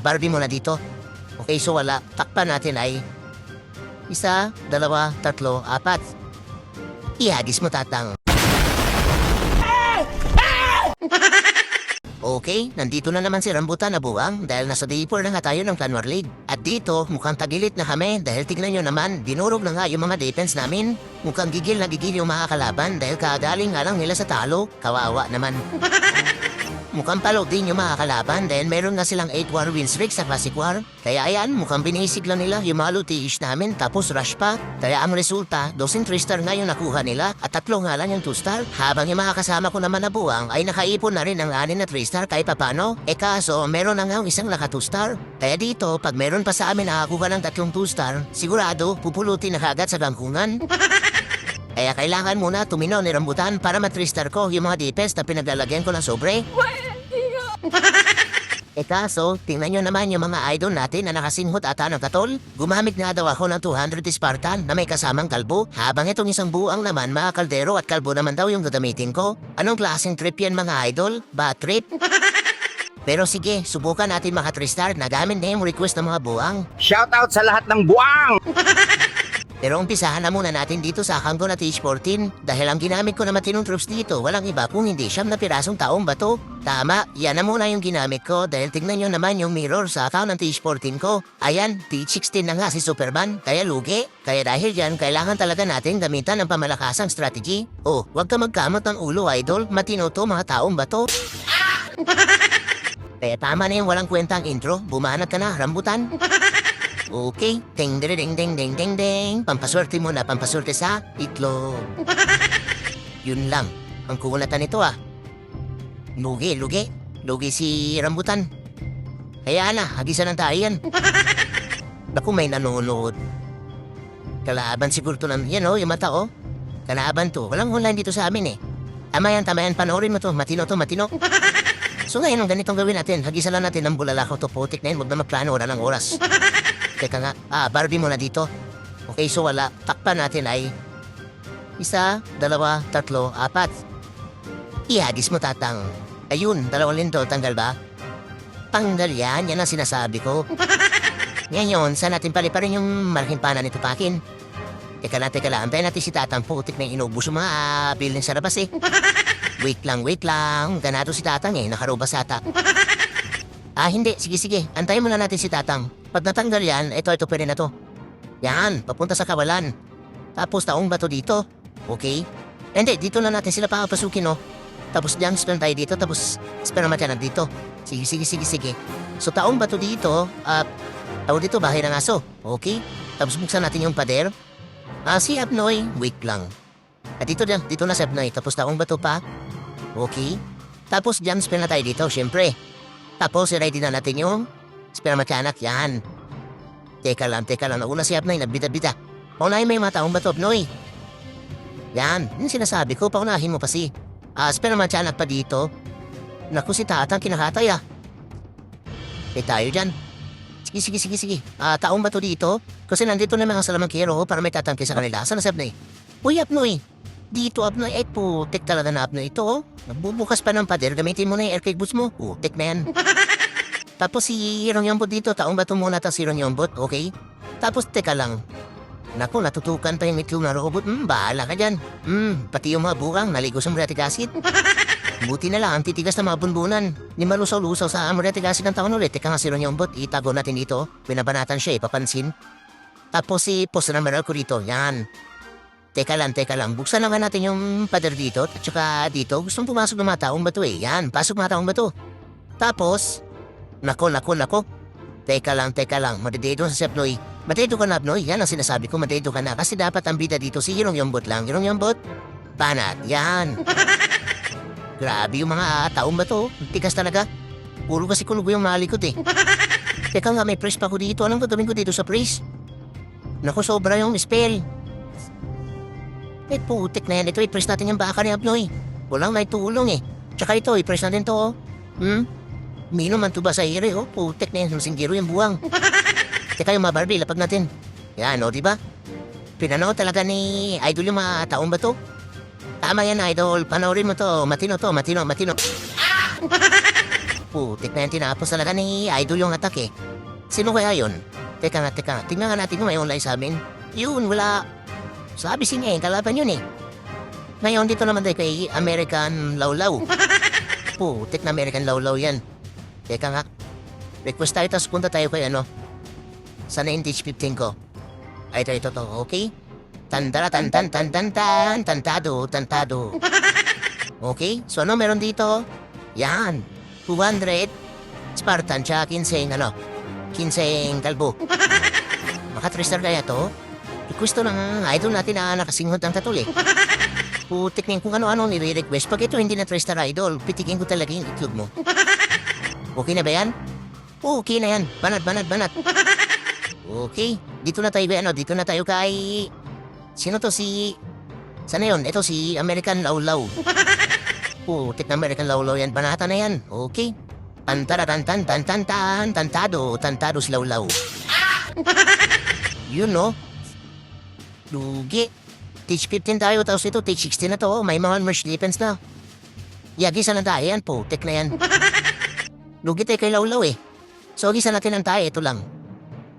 Barbie mo na dito. Okay, so wala. Takpan natin ay 1, 2, 3, 4. Ihagis mo, Tatang. Okay, nandito na naman si Rambutan na buwang dahil nasa day 4 na nga tayo ng Clan War League. At dito, mukhang tagilit na kami dahil tignan nyo naman, dinurog na nga yung mga defense namin. Mukhang gigil na gigil yung mga kalaban dahil kagaling nga lang nila sa talo. Kawawa naman. Mukhang palo din yung mga kalaban dahil meron nga silang 8 war win streak sa Classic War. Kaya ayan, mukhang binisig lang nila yung mga lutiish namin tapos rush pa. Kaya ang resulta, 2 3-star nga yung nakuha nila at 3 nga lang yung 2-star. Habang yung mga kasama ko naman na buwang ay nakaipon na rin ng 6 na 3-star kahit papano. Kaso, meron na nga isang naka 2-star. Kaya dito, pag meron pa sa amin nakakuha ng 3 2-star, sigurado pupulutin na kagad sa bangkungan. Kaya kailangan muna tuminaw ni Rambutan para ma-3-star ko yung mga defense na pinaglalagyan ko ng sobre. Kaso, tingnan nyo naman yung mga idol natin na nakasinghot ata ng katol. Gumamit nga daw ako ng 200 Spartan na may kasamang kalbo. Habang itong isang buang naman, mga kaldero at kalbo naman daw yung gagamitin ko. Anong klaseng trip yan mga idol? Bad trip? Pero sige, subukan natin mga 3-star na gamit na yung request ng mga buwang. Shoutout sa lahat ng buwang! Pero umpisahan na muna natin dito sa Hanggo na TH14 dahil ang ginamit ko na matinong troops dito walang iba kung hindi 9 na pirasong taong bato. Tama, yan na muna yung ginamit ko dahil tignan nyo naman yung mirror sa account ng TH14 ko. Ayan, TH16 na nga si Superman, kaya lugi. Kaya dahil dyan, kailangan talaga natin gamitan ng pamalakasang strategy. Oh, wag ka magkamot ng ulo idol, matino to mga taong bato. Kaya tama na yung walang kwentang intro, bumanat ka na, Rambutan. Okay, ding ding ding ding ding ding ding. Pampaswerte mo na, pampaswerte sa itlog. Yun lang, ang kulatan nito ah. Lugi si Rambutan. Kaya na, hagisan ng tayo yan. Naku, may nanonood. Kalaban siguro to ng, yan o, yung mata o. Kalaban to, walang online dito sa amin eh. Tama yan, panoorin mo to, matino. So ngayon, ang ganitong gawin natin, hagisan lang natin ng bulalakaw to, putik na yun, huwag na magplano, wala ng oras. Teka nga, Barbie mo na dito. Okay, so wala. Takpan natin ay 1, 2, 3, 4. Ihagis mo, Tatang. Ayun, 2 lindol, tanggal ba? Tanggal yan ang sinasabi ko. Ngayon, saan natin paliparin yung malaking pana nito pakin? Teka lang, antayin natin si Tatang, putik na inubos yung mga building sa labas eh. Wait lang. Ganado si Tatang eh, nakarubas ata. Hindi. Sige. Antayin muna natin si Tatang. Pag natanggal yan, ito pwede na to. Yan, papunta sa kawalan. Tapos taong bato dito. Okay? Hindi, dito na natin sila papasukin, no? Tapos diyan, spam tayo dito, tapos spam naman yan dito. Sige. So taong bato dito, tawag dito, bahay ng aso. Okay? Tapos buksan natin yung pader. Si Abnoy, wait lang. At dito na si Abnoy, tapos taong bato pa. Okay? Tapos diyan, spam na tayo dito, syempre. Tapos, ready na natin yung spermatianak, yan. Teka lang. Nauna si Abnoy, nagbida-bida. Paunahin mo yung mga taong bato, Abnoy. Yan, yung sinasabi ko, paunahin mo pa si spermatianak pa dito. Naku, si Tatang kinakatay ah. Tayo dyan. Sige. Taong bato dito. Kasi nandito na mga salamangkero para may tatangki sa kanila. Sana si Abnoy? Uy, Abnoy. Dito, Abnoy. Ay, putik talaga na Abnoy ito, oh. Nagbubukas pa ng pader, gamitin mo na yung aircake boots mo. Putik na yan. Tapos si Rongyonbot dito, taong bato muna ta si Rongyonbot, okay? Tapos teka lang. Naku, natutukan pa yung itlog na robot. Bahala ka dyan. Pati yung mga bukang, naligo sa muriatic acid. Buti na lang, ang titigas na mga bunbunan. Ni malusaw-lusaw sa muriatic acid ng taon ulit. Teka nga si Rongyonbot, itago natin dito. Binabanatan siya, ipapansin. Tapos si Post na meral ko dito, yan. Teka lang, buksan na nga natin yung pader dito at saka dito, gustong pumasok ng mga taong bato eh. Yan, pasok mga taong bato. Tapos, nako. Teka lang, madidedo sa si Abnoy. Madidedo ka na, Abnoy, yan ang sinasabi ko, madidedo ka na. Kasi dapat ang bida dito si Rongyonbot lang. Rongyonbot, banat, yan. Grabe yung mga taong bato, tigas talaga. Puro kasi kulubo yung malikot eh. Teka nga, may press pa ko dito. Anong gagawin ko dito sa press? Nako, sobra yung spell. Putik na yan. Ito, i-press natin yung baka ni Abnoy. Walang naitulong eh. Tsaka ito, i-press natin to, oh. Minom man to ba sa ire, oh. Putik na yan. Singgiro yung buwang. Teka yung mga Barbie, lapag natin. Yan, oh, diba? Pinanaw talaga ni Idol yung mga taong ba to? Tama yan, Idol. Panoorin mo to. Matino to, matino. Putik na yan, tinapos talaga ni Idol yung attack eh. Sino kaya yun? Teka nga. Tingnan nga natin kung may online sa amin. Yun, wala. Sabi niya eh, kalaban yun eh. Ngayon, dito naman tayo kay American Lawlaw. Putik na American Lawlaw yan. Teka nga. Request tayo, tapos punta tayo kay ano. Sana yung Teach 15 ko. Ay, ito to, okay? Tantara, tantado. Okay, so ano meron dito? Yan, 200 Spartan, tsaka 15 kalbo. Baka 3-star kaya to? Request to ng idol natin na nakasinghot ng tatul eh. Putik na yun kung ano-ano nire-request. Pag ito hindi na 3-star idol, pitikin ko talaga yung itlog mo. Okay na ba yan? Okay na yan. Banat. Okay, dito na tayo kay... Sino to si... Sana yun? Ito si American Lawlaw. Putik na American Lawlaw yan. Banata na yan. Okay. Tantado si Lawlaw. Yun no? Lugi. Teach 15 tayo, tapos ito, teach 16 na to. May mga merch defense na. Gisa na tayo yan, putik na yan. Lugi tayo kay Lawlaw eh. So, gisa natin ang tayo, ito lang.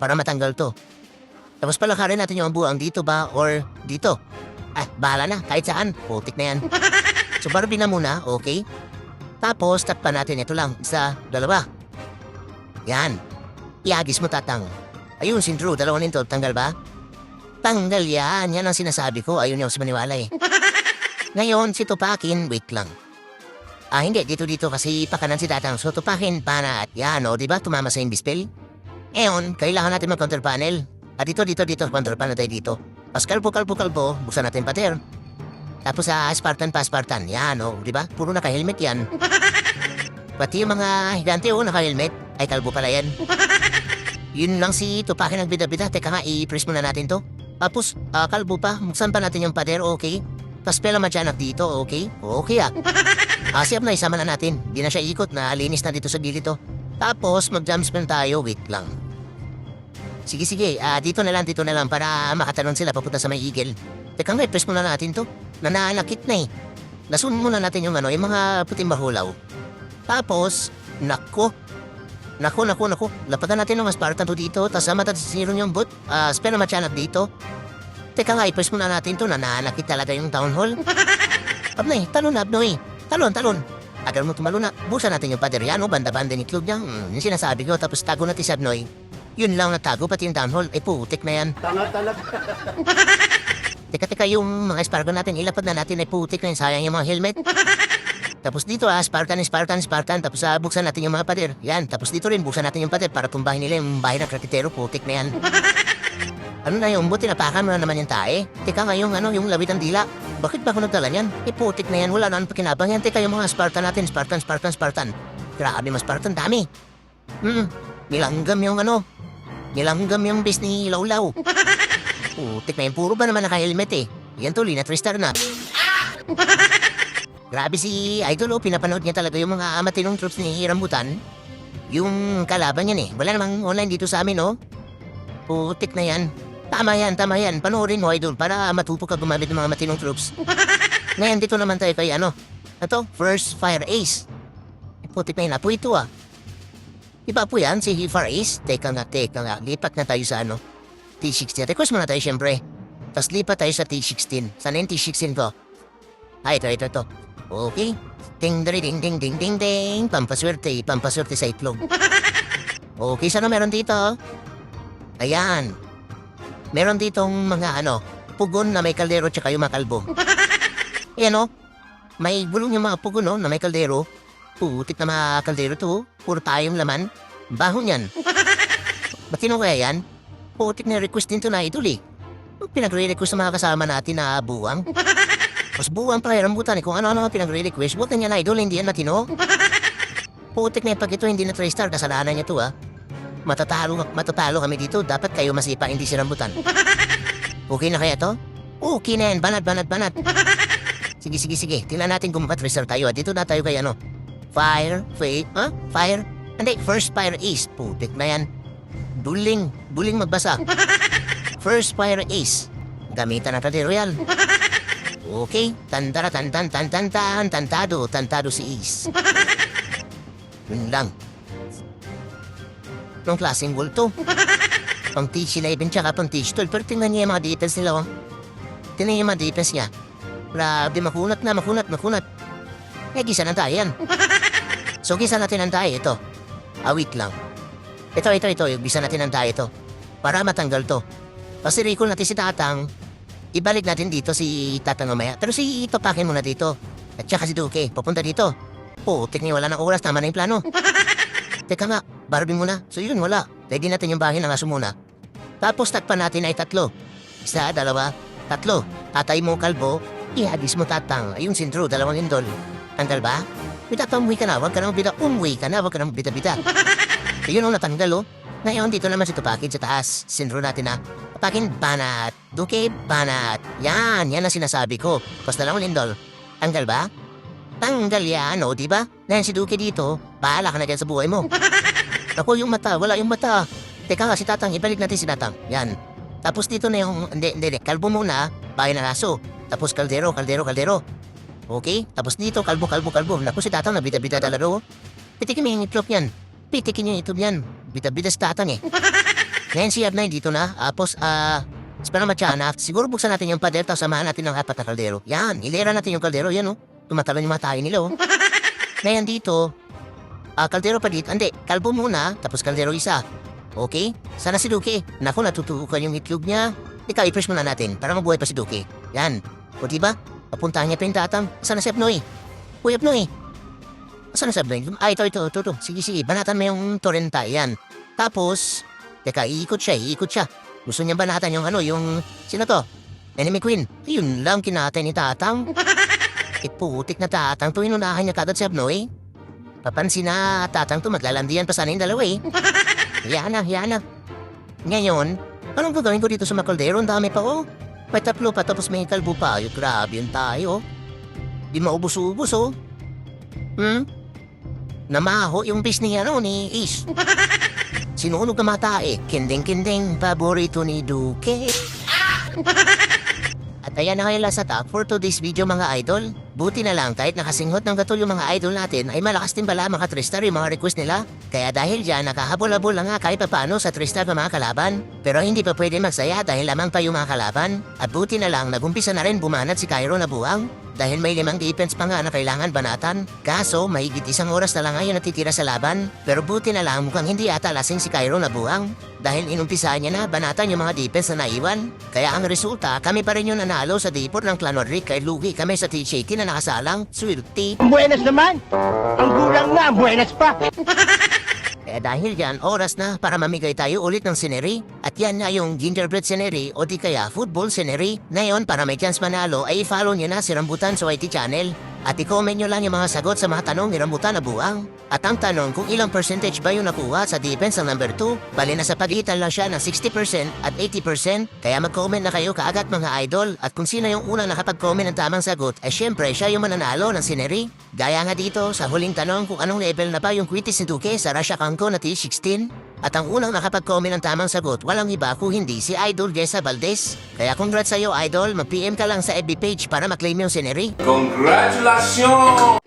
Para matanggal to. Tapos palakarin natin yung buwang dito ba, or dito. Bahala na, kahit saan. Putik na yan. So, Barbie na muna, okay? Tapos, tap pa natin ito lang. 1, 2. Yan. Iagis mo, tatang. Ayun, si Drew, 2 nito. Tanggal ba? Tanggal yan. Yan ang sinasabi ko. Ayun yung si Maniwala eh. Ngayon, si Tupakin, wait lang. Hindi. Dito kasi pakanan si tatang. So, Tupakin, pana at yan, o. Diba? Tumama sa imbispel. Ngayon, kailangan natin mag-counter panel. Dito. Counter panel tayo dito. Pas kalbo. Buksan natin pater. Tapos Spartan. Yan, o. Diba? Puro naka-helmet yan. Pati yung mga higante, naka-helmet. Ay, kalbo pala yan. Yun lang si Tupakin ang bida-bida. Teka nga, i-press muna natin to. Tapos, kalbo pa. Buksan pa natin yung pader, okay? Tapos pela madyanak dito, okay? Okay Siap na, isama na natin. Di na siya ikot na linis na dito sa gilid to. Tapos, mag-jump spin tayo. Wait lang. Sige. Dito na lang para makatalon sila papunta sa may eagle. Teka nga, i-press muna natin to. Nananakit na eh. Lasun muna natin yung yung mga puting bahulaw. Tapos, nako. Lapatan natin ng Spartan to dito. Tapos matatisilong yung boot. Spell na matyanak dito. Teka nga, i-press muna natin to. Nananakit talaga yung town hall. Abnoy, talon. Talon. Agal mo tumalo na. Busan natin yung paderyano. Banda-banda ni Club niya. Yung sinasabi ko. Tapos tago natin si Abnoy. Yun lang natago, pati yung down hall. Putik na yan. Tanga talaga. Teka, yung mga Spartan natin, ilapad na natin ay putik na yun. Sayang yung mga helmet. Tapos dito Spartan. Tapos buksan natin yung mga pader. Yan, tapos dito rin, buksan natin yung pader para tumbahin nila yung bahay ng krakitero. Putik na yan. Ano na yung buti, napakan mo na naman yung tae. Teka nga yung labit ng dila. Bakit ba ako nagdala yan? Putik na yan, wala na ang pakinabang yan. Teka yung mga Spartan natin, Spartan. Grabe mas Spartan, dami. Nilanggam yung base ni Lawlaw. Putik na yan, puro ba naman naka-helmet eh. Yan tuloy na 3-star na. Grabe si Idol, pinapanood niya talaga yung mga matinong troops ni Rambutan. Yung kalaban yan eh. Wala namang online dito sa amin, oh. Putik na yan. Tama yan. Panoorin mo, Idol, para matupo ka gumamit ng mga matinong troops. Ngayon, dito naman tayo kay Ito, First Fire Ace. Putik na yan, apo ito Iba po yan, si Fire Ace. Teka nga. Lipat na tayo sa T16. Request muna tayo, syempre. Tapos lipat tayo sa T16. Sana yung T16 ko? Ito. Okay. Ding. Pampaswerte sa itlog. Okay, sana meron dito? Ayan. Meron ditong mga pugon na may kaldero tsaka yung mga kalbo. Ayan may gulong yung mga pugon na may kaldero. Putik na mga kaldero to. Puro tayong laman. Baho niyan. Ba't kaya yan? Putik na request din to na Idol eh. Pinagre-request sa mga kasama natin na buwang. Mas buwang pala Rambutan kung ano pinagre-request. Buwan niya na Idol, hindi yan matino. Putik na pag ito hindi na 3-star, kasalanan niya to Matatalo kami dito. Dapat kayo masipa, hindi si Rambutan. Okay na kaya to? Okay na yan, banat. Sige. Tingnan natin kung maka-3-star tayo. Dito na tayo kay Fire. Hindi, First Fire Ace. Putik na yan. Buling magbasa. First Fire Ace. Gamitan natin royal. Okay. Tantado si Ace. Yun lang. Nung klaseng bulto. Pang teach 11 tsaka pang teach 12. Pero tingnan niya yung mga defense nila, oh. Tingnan niya yung mga defense niya. Grabe, makunat. Gisa na tayo yan. So, gisa natin ang tayo ito. Wait lang. Ito. Yung gisa natin ang tayo ito. Para matanggal to. Kasi recall natin si Tatang. Ibalik natin dito si Tatang mamaya. Pero si Topakin muna dito. At saka si Duque, papunta dito. Tingnan wala ng oras, tama na yung plano. Teka nga, Barbie muna. So yun, wala. Ready natin yung bahay ng aso muna. Tapos takpan natin ay 3. 1, 2, 3. Tatay mo kalbo, ihagis mo Tatang. Ayun sintro, 2 lindol. Tanggal ba? Umuwi ka na, wag ka na magbita-bita. Ayun natanggal oh. Ngayon dito naman si Tupakin sa taas. Sintro natin na. Tupakin, banat. Duque, banat. Yan ang sinasabi ko. Basta 2 lindol. Tanggal ba? Tanggal yan, o, diba? Dahil si Duque dito, bahala ka na dyan sa buhay mo. Ako, yung mata, wala yung mata. Teka nga, si Tatang, ibalik natin si Tatang. Yan. Tapos dito na yung, hindi, kalbo muna, bahay ng aso. Tapos kaldero. Okay? Tapos dito, kalbo. Naku, si Tatang, nabita-bita talaga, oh. Pitikin mo yung itlog yan. Bita-bita si Tatang, eh. Ngayon si Abnay dito na, tapos, para matyana, siguro buksan natin yung pader, tapos samahan natin ng 4 na kaldero. Yan, ilera natin yung kaldero, yan, oh. Tumatalon yung mga tayo nila, oh. Ngayon dito, kaldero pa dito. Hindi, kalbo muna, tapos kaldero isa. Okay? Sana si Duque. Naku, natutukan yung itlog niya. Ikaw, i-press muna natin para mabuhay pa si Duque. Yan. O diba? Papuntahan niya pa yung Tatang. Sana si Abnoy? Uy, Abnoy. Sana si Abnoy? Ito. Sige. Banatan mo yung torrenta. Yan. Tapos, teka, iikot siya. Gusto niya banatan yung sino to? Enemy Queen. Yun lang kinatay ni Tatang. Putik na Tatang to, inunahan niya kagad si Abnoy. Papansin na Tatang to, maglalandian pa sana yung dalawa eh. Yan na. Ngayon, anong gagawin ko dito sa makaldero? Ang dami pa oh. May 3 pa, tapos may kalbo pa. Ay, grabe yun tayo. Di maubos-ubos oh. Namaho yung bis ni Ish. Sinunog ang mata eh. Kinding, paborito ni Duque. At ayan na ngayon lang sa top for today's video mga idol. Buti na lang kahit nakasinghot ng gatol yung mga idol natin ay malakas din pala mga 3-star yung mga request nila. Kaya dahil dyan nakahabol-habol lang nga kahit paano sa 3-star pa mga kalaban. Pero hindi pa pwede magsaya dahil lamang pa yung mga kalaban. At buti na lang nagumpisa na rin bumanat si Cairo na buwang. Dahil may 5 defense pa nga na kailangan banatan. Kaso, mahigit 1 oras na lang ngayon natitira sa laban. Pero buti na lang mukhang hindi ata lasing si Cairo na buwang. Dahil inumpisahan niya na banatan yung mga defense na naiwan. Kaya ang resulta, kami pa rin yung nanalo sa deport ng Clan Rodrick kay Lugi kami sa T-Shady na nakasalang. Swerte. Buenas naman! Ang gulang na, buenas pa! Kaya dahil yan, oras na para mamigay tayo ulit ng scenery. At yan na yung gingerbread scenery o di kaya football scenery. Ngayon, para may chance manalo, ay i-follow nyo na si Rambutan sa YT channel. At i-comment nyo lang yung mga sagot sa mga tanong ni Rambutan na buwang. At ang tanong kung ilang percentage ba yung nakuha sa defense ng number 2. Bali na sa pagitan lang siya ng 60% at 80%. Kaya mag-comment na kayo kaagad mga idol. At kung sino yung unang nakapag-comment ng tamang sagot, ay syempre siya yung mananalo ng scenery. Gaya nga dito sa huling tanong kung anong level na ba yung quitis ni Duque sa Russia Kanko na T16. At ang unang nakapag-comment ng tamang sagot, walang iba kung hindi si Idol Jessa Valdez. Kaya congrats sa'yo Idol, mag-PM ka lang sa FB page para maklaim yung scenery. Congratulations!